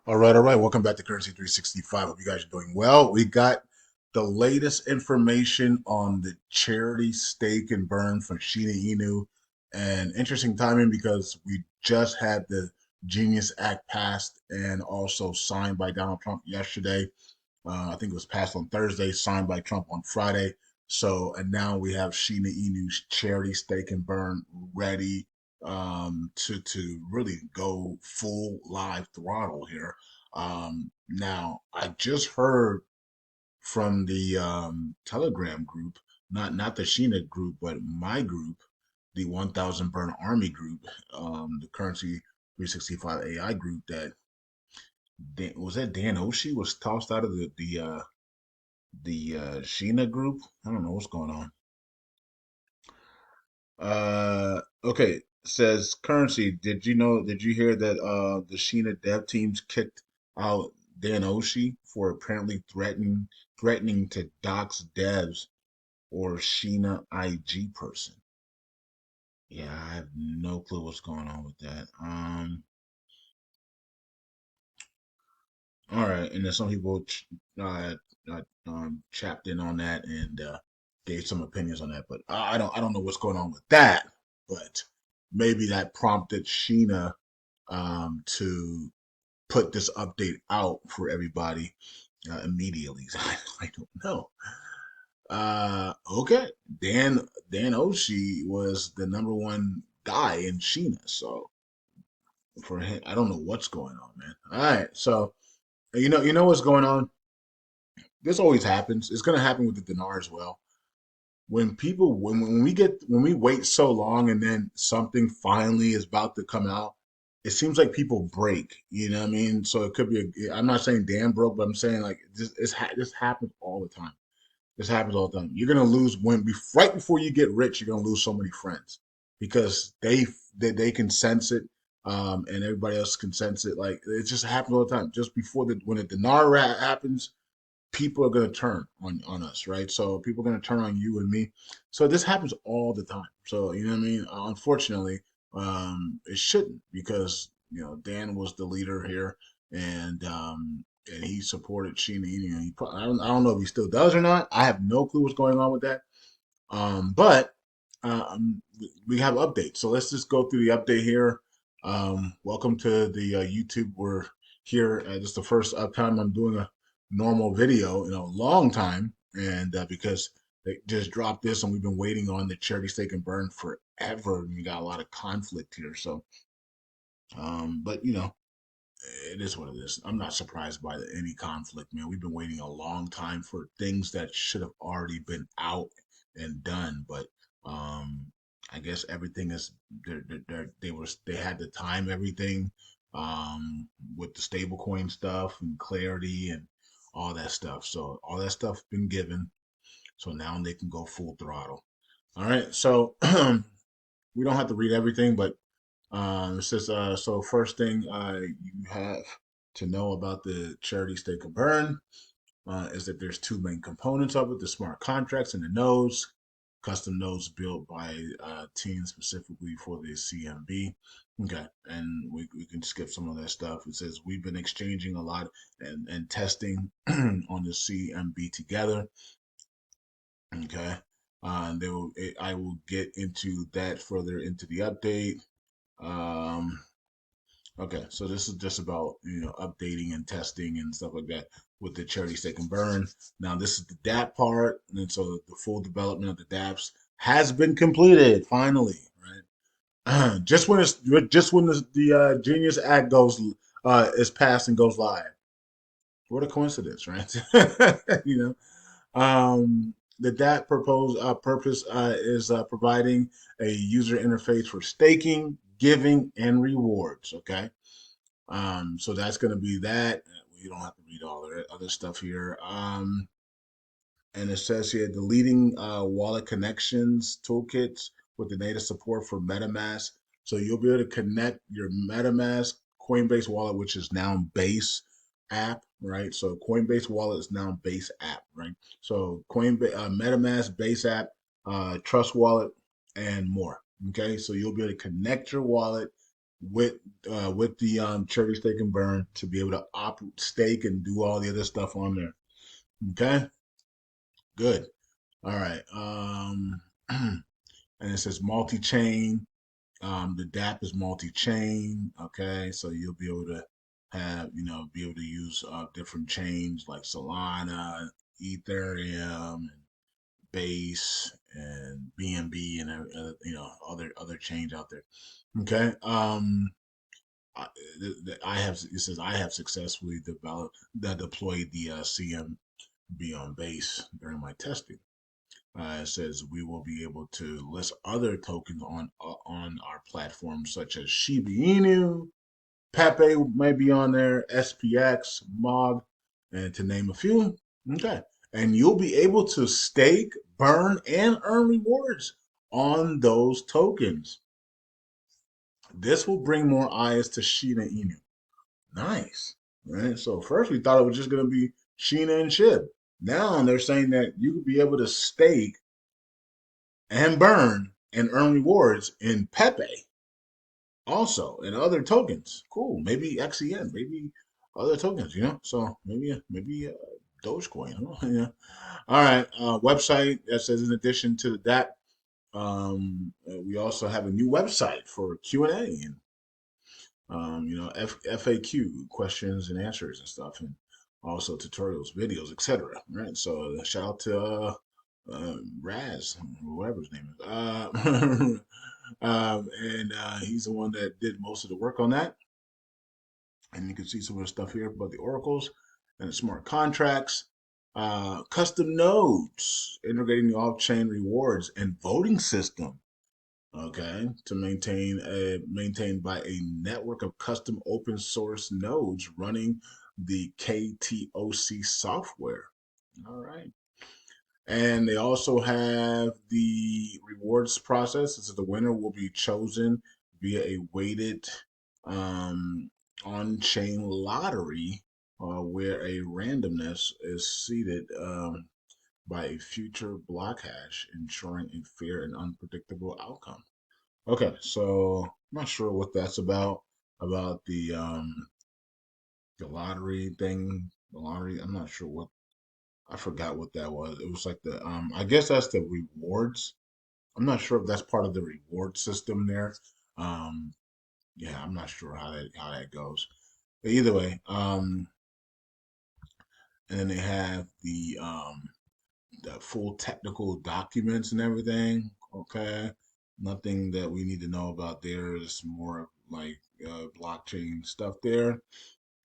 All right. Welcome back to Currency 365. Hope you guys are doing well. We got the latest information on the charity stake and burn from Sheena Enu. And interesting timing because we just had the Genius Act passed and also signed by Donald Trump yesterday. I think it was passed on Thursday, signed by Trump on Friday. So, and now we have Sheena Enu's charity stake and burn ready to really go full live throttle here. Now, I just heard from the Telegram group, not the Sheena group, but my group, the 1000 Burn Army group, the Currency 365 AI group, that was that Dan Oshie was tossed out of the Sheena group. I don't know what's going on. Okay, says Currency. Did you hear that the Sheena dev teams kicked out Dan Oshie for apparently threatening to dox devs or Sheena IG person? Yeah, I have no clue what's going on with that. All right, and then some people chapped in on that and gave some opinions on that, but I don't know what's going on with that. But maybe that prompted Sheena to put this update out for everybody immediately. I don't know. Okay, Dan Oshie was the number one guy in Sheena, so for him, I don't know what's going on, man. All right, so you know what's going on. This always happens. It's going to happen with the dinar as well. When we wait so long and then something finally is about to come out, it seems like people break. You know what I mean? So it could be. I'm not saying Dan broke, but I'm saying like this happens all the time. This happens all the time. You're gonna lose right before you get rich. You're gonna lose so many friends because they can sense it, and everybody else can sense it. Like it just happens all the time. Just before when the dinar happens, people are going to turn on us, right? So people are going to turn on you and me. So this happens all the time. So you know what I mean? Unfortunately, it shouldn't because Dan was the leader here, and he supported Sheena Enu. I don't know if he still does or not. I have no clue what's going on with that. But we have updates. So let's just go through the update here. Welcome to the YouTube. We're here. This is the first time I'm doing a normal video in a long time, and because they just dropped this, and we've been waiting on the charity stake and burn forever, and we got a lot of conflict here. So, but it is what it is. I'm not surprised by any conflict, man. We've been waiting a long time for things that should have already been out and done, but um, I guess everything is they had to time everything with the stablecoin stuff and clarity and all that stuff. So all that stuff been given. So now they can go full throttle. All right. So we don't have to read everything, but it says, so first thing you have to know about the charity stake and burn is that there's two main components of it: the smart contracts and the nodes, custom nodes built by teams specifically for the CMB. Okay, and we can skip some of that stuff. It says we've been exchanging a lot and testing on the CMB together. Okay, I will get into that further into the update. Um, Okay, so this is just about updating and testing and stuff like that with the charity stake and burn. Now this is the DApp part, and so the full development of the DApps has been completed finally, right? Just when the Genius Act goes is passed and goes live. What a coincidence, right? you the DApp purpose is providing a user interface for staking, giving, and rewards. Okay. So that's going to be that. You don't have to read all the other stuff here. And it says here deleting wallet connections toolkits with the native support for MetaMask. So you'll be able to connect your MetaMask Coinbase wallet, which is now Base app, right? So Coinbase wallet is now Base app, right? So Coinbase, MetaMask, Base app, Trust Wallet, and more. Okay, so you'll be able to connect your wallet with with the charity stake and burn to be able to stake and do all the other stuff on there. Okay, good. All right. And it says multi-chain. The DApp is multi-chain. Okay, so you'll be able to have, be able to use different chains like Solana, Ethereum, and Base, and BNB, and other chains out there. Okay. I, I have it says I have successfully deployed the CMB on Base during my testing. It says we will be able to list other tokens on our platform, such as Shiba Inu, Pepe may be on there, SPX, Mog, and to name a few. Okay, and you'll be able to stake, burn, and earn rewards on those tokens. This will bring more eyes to Sheena Enu. Nice, right? So first we thought it was just going to be Sheena and Shib. Now they're saying that you could be able to stake and burn and earn rewards in Pepe also and other tokens. Cool. Maybe XEN, maybe other tokens, So maybe Dogecoin. Yeah. All right. Website that says in addition to that, we also have a new website for Q&A and FAQ questions and answers and stuff, and also tutorials, videos, etc. Right. So shout out to Raz, whatever his name is. And he's the one that did most of the work on that. And you can see some of the stuff here about the oracles and the smart contracts, custom nodes, integrating the off-chain rewards and voting system. Okay, to maintained by a network of custom open source nodes running the KTOC software. All right. And they also have the rewards process. So the winner will be chosen via a weighted um, on-chain lottery where a randomness is seeded by a future block hash, ensuring a fair and unpredictable outcome. Okay, so I'm not sure what that's about the lottery thing. The lottery, I'm not sure what I forgot what that was. It was like the I guess that's the rewards. I'm not sure if that's part of the reward system there. Um yeah, I'm not sure how that goes. But either way, and then they have the full technical documents and everything. Okay. Nothing that we need to know about there. It's more like blockchain stuff there.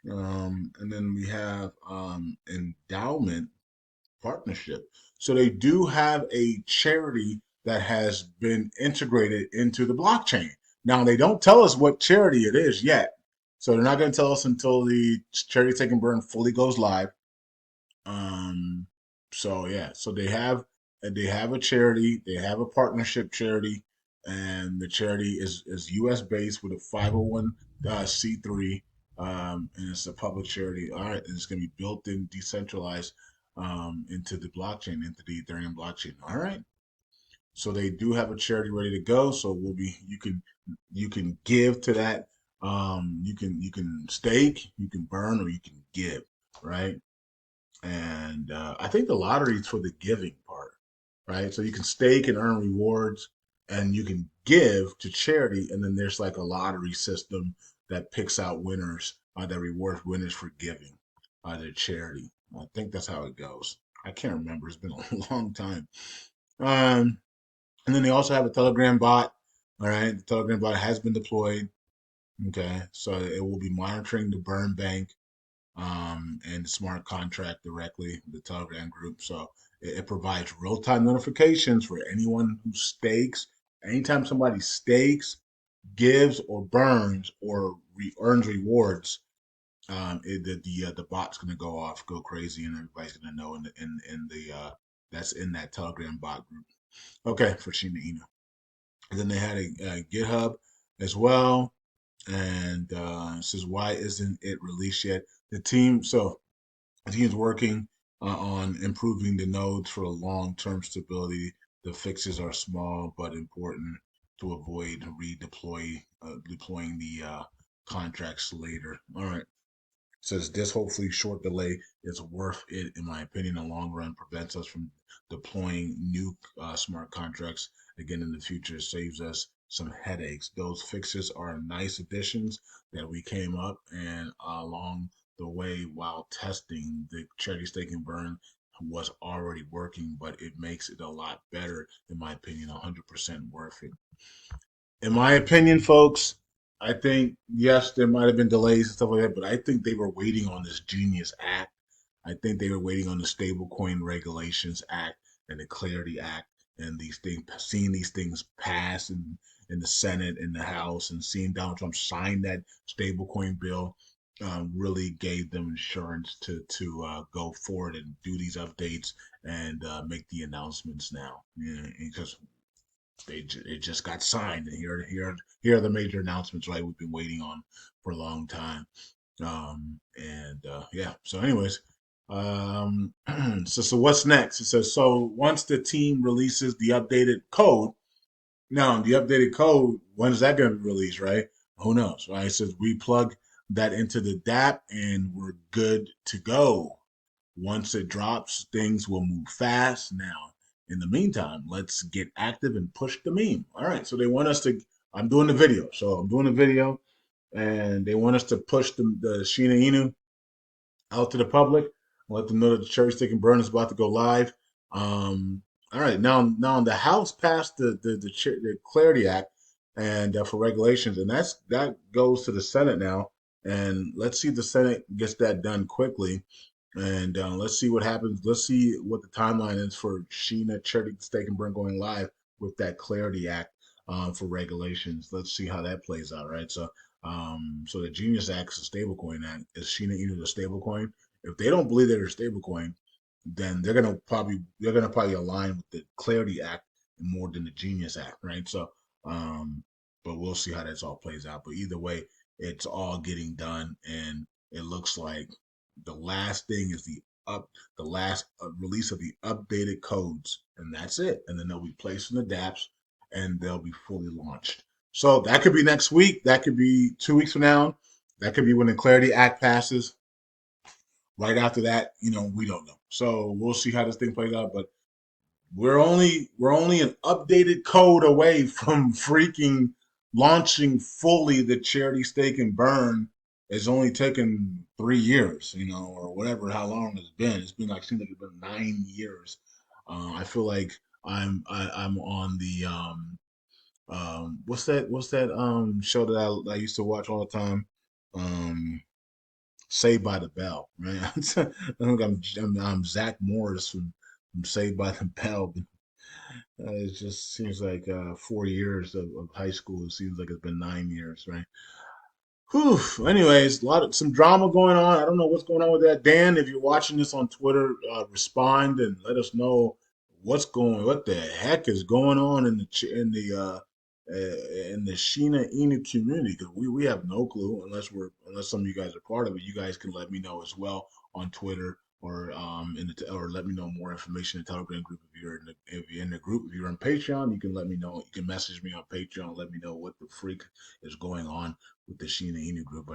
And then we have endowment partnership. So they do have a charity that has been integrated into the blockchain. Now they don't tell us what charity it is yet. So they're not going to tell us until the charity take and burn fully goes live. Um, so yeah, so they have a charity, they have a partnership charity, and the charity is U.S. based with a 501 c3, and it's a public charity. All right, and it's going to be built in decentralized into the blockchain, into the Ethereum blockchain. All right, so they do have a charity ready to go. So we'll be you can give to that. You can stake, you can burn, or you can give. Right. And I think the lottery is for the giving part, right? So you can stake and earn rewards, and you can give to charity, and then there's like a lottery system that picks out winners, that rewards winners for giving to charity. I think that's how it goes. I can't remember. It's been a long time. Um, and then they also have a Telegram bot. All right, the Telegram bot has been deployed. Okay, so it will be monitoring the burn bank and the smart contract directly, the Telegram group. So it provides real time notifications for anyone who stakes. Anytime somebody stakes, gives, or burns, or earns rewards, the bot's gonna go off, go crazy, and everybody's gonna know in the that's in that Telegram bot group. Okay, for Sheena Enu. And then they had a GitHub as well, and it says why isn't it released yet? The team's working on improving the nodes for long-term stability. The fixes are small but important. to avoid deploying the contracts later. All right. Says this hopefully short delay is worth it in my opinion in the long run, prevents us from deploying new smart contracts again in the future, saves us some headaches. Those fixes are nice additions that we came up and along the way while testing the charity stake and burn was already working, but it makes it a lot better in my opinion, 100% worth it. In my opinion, folks, I think yes, there might have been delays and stuff like that, but I think they were waiting on this Genius Act. I think they were waiting on the Stablecoin Regulations Act and the Clarity Act and these things, seeing these things pass in the Senate and the House, and seeing Donald Trump sign that stablecoin bill really gave them insurance to go forward and do these updates and make the announcements now. Yeah, because it just got signed, and here are the major announcements, right? We've been waiting on for a long time. And yeah. So, anyways, so what's next? It says so once the team releases the updated code. Now, the updated code, when is that going to be released, right? Who knows, right? It says we plug that into the DApp and we're good to go. Once it drops, things will move fast. Now, in the meantime, let's get active and push the meme. All right. So they want us to. I'm doing the video. So I'm doing the video, and they want us to push the Sheena Enu out to the public, let them know that the cherry stick and burn is about to go live. All right. Now the House passed the Clarity Act and for regulations, and that goes to the Senate now. And let's see if the Senate gets that done quickly. And let's see what happens. Let's see what the timeline is for Sheena Charity Stake and Burn going live with that Clarity Act for regulations. Let's see how that plays out, right? So the Genius Act is a stablecoin act. Is Sheena Enu a stablecoin? If they don't believe they're a stablecoin, then they're gonna probably align with the Clarity Act more than the Genius Act, right? But we'll see how that's all plays out. But either way, it's all getting done, and it looks like the last thing is the last release of the updated codes, and that's it. And then they'll be placed in the DApps, and they'll be fully launched. So that could be next week. That could be 2 weeks from now. That could be when the Clarity Act passes. Right after that, we don't know. So we'll see how this thing plays out. But we're only an updated code away from freaking launching fully the charity stake and burn. It's only taken 3 years, or whatever, how long it's been. It's been like seems like it's been 9 years. I feel like I'm on the what's that show that I used to watch all the time, um Saved by the Bell, right? I think I'm Zach Morris from Saved by the Bell. It just seems like 4 years of high school. It seems like it's been 9 years, right? Whew. Anyways, some drama going on. I don't know what's going on with that. Dan, if you're watching this on Twitter, respond and let us know what the heck is going on in the Sheena Enu community, because we have no clue unless some of you guys are part of it. You guys can let me know as well on Twitter or or let me know more information in the Telegram group. If you're in the group, if you're on Patreon, you can let me know. You can message me on Patreon, let me know what the freak is going on with the Sheena Enu group.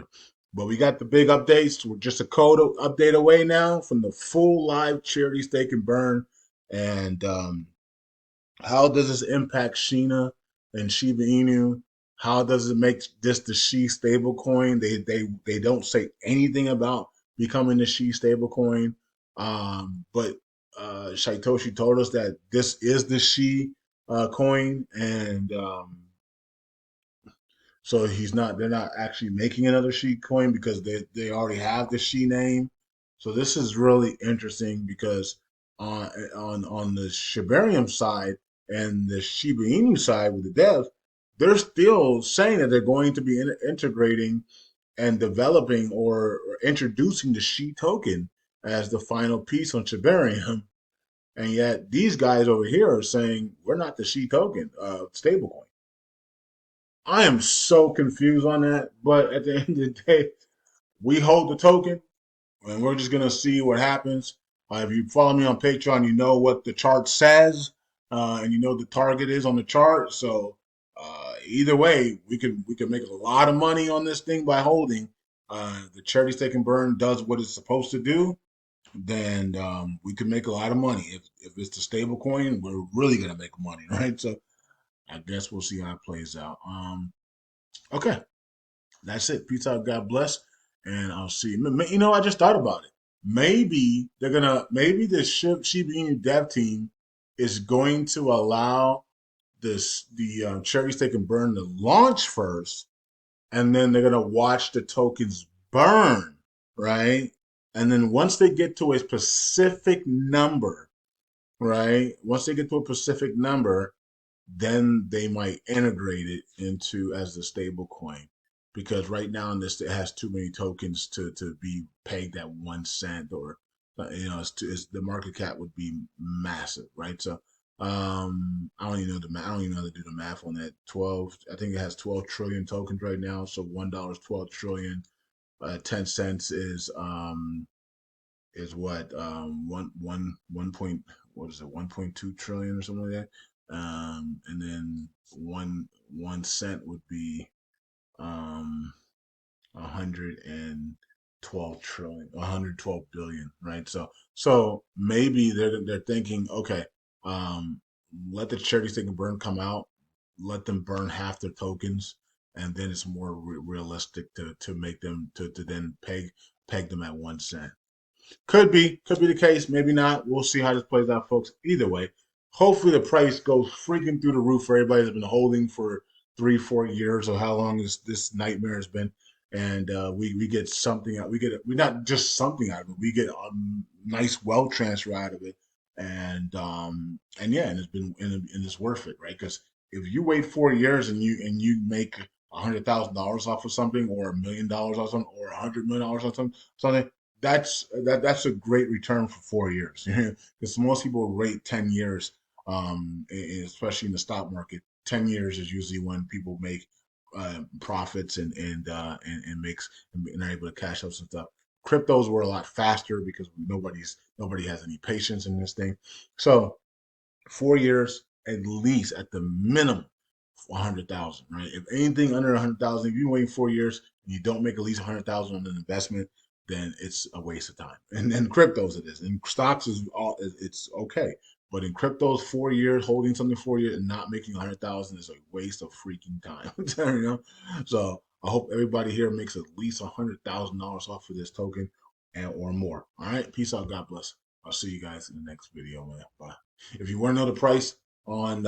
But we got the big updates. We're just a code update away now from the full live charity stake and burn. And how does this impact Sheena and Shiba Inu? How does it make this the She stablecoin? They don't say anything about becoming the She stablecoin. But Saitoshi told us that this is the She coin, and so they're not actually making another She coin because they already have the She name. So this is really interesting because on the Shibarium side and the Shiba Inu side with the devs, they're still saying that they're going to be integrating and developing or introducing the She token as the final piece on Shibarium. And yet these guys over here are saying we're not the She token stablecoin. I am so confused on that. But at the end of the day, we hold the token, and we're just gonna see what happens. If you follow me on Patreon, you know what the chart says, and you know the target is on the chart. So either way, we could make a lot of money on this thing by holding. The charity stake and burn does what it's supposed to do, then we could make a lot of money. If it's the stable coin, we're really gonna make money, right? So I guess we'll see how it plays out. Okay, that's it. Peace out. God bless, and I'll see. You know, I just thought about it. Maybe the Shiba Inu dev team is going to allow the charity stake and burn to launch first, and then they're gonna watch the tokens burn, right? And then once they get to a specific number, right? Once they get to a specific number, then they might integrate it into as the stable coin. Because right now in this it has too many tokens to be pegged at 1 cent, or the market cap would be massive, right? So I don't even know I don't even know how to do the math on that. 12, I think it has 12 trillion tokens right now. So $1 is 12 trillion. 10 cents is what, one point, what is it, 1.2 trillion or something like that. And then 1 cent would be um 112 trillion, 112 billion, right? So maybe they're thinking, okay, um, let the charity stake and burn come out, let them burn half their tokens, and then it's more realistic to make them to then peg them at 1 cent. Could be the case, maybe not. We'll see how this plays out, folks. Either way, hopefully the price goes freaking through the roof for everybody that's been holding for 3, 4 years, or how long this nightmare has been, and we get something out. We not just something out of it. We get a nice wealth transfer out of it, and yeah, and and it's worth it, right? Because if you wait 4 years and you make $100,000 off of something, or $1 million off something, or $100 million off something, that's a great return for 4 years. Because most people rate 10 years, especially in the stock market. 10 years is usually when people make profits and makes and are able to cash out some stuff. Cryptos were a lot faster because nobody has any patience in this thing. So 4 years at least, at the minimum, 100,000, right? If anything under 100,000, if you're waiting 4 years and you don't make at least 100,000 on an investment, then it's a waste of time. And then cryptos it is. And stocks is all, it's okay. But in cryptos, 4 years, holding something 4 years and not making 100,000 is a waste of freaking time. you know? So I hope everybody here makes at least $100,000 off of this token or more. All right. Peace out. God bless. I'll see you guys in the next video, man. Bye. If you want to know the price on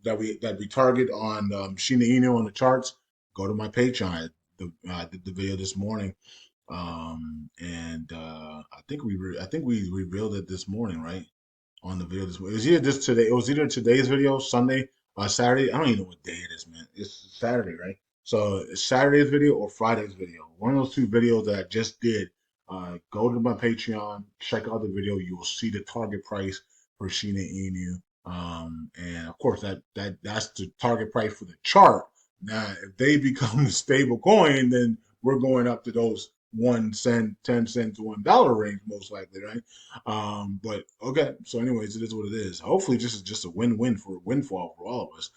that we target on Sheena Enu on the charts, go to my Patreon. I did the video this morning, and I think we revealed it this morning, right? On the video this morning. It was either this today. It was either today's video, Sunday, or Saturday. I don't even know what day it is, man. It's Saturday, right? So it's Saturday's video or Friday's video. One of those two videos that I just did. Go to my Patreon, check out the video. You will see the target price for Sheena Enu. And of course that's the target price for the chart. Now, if they become the stable coin, then we're going up to those 1 cent, 10 cents, $1 range, most likely, right? But okay, so anyways, it is what it is. Hopefully, this is just a win-win for windfall for all of us.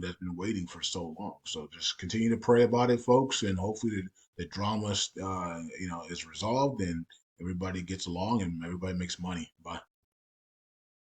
That's been waiting for so long. So just continue to pray about it, folks, and hopefully the drama, is resolved and everybody gets along and everybody makes money. Bye.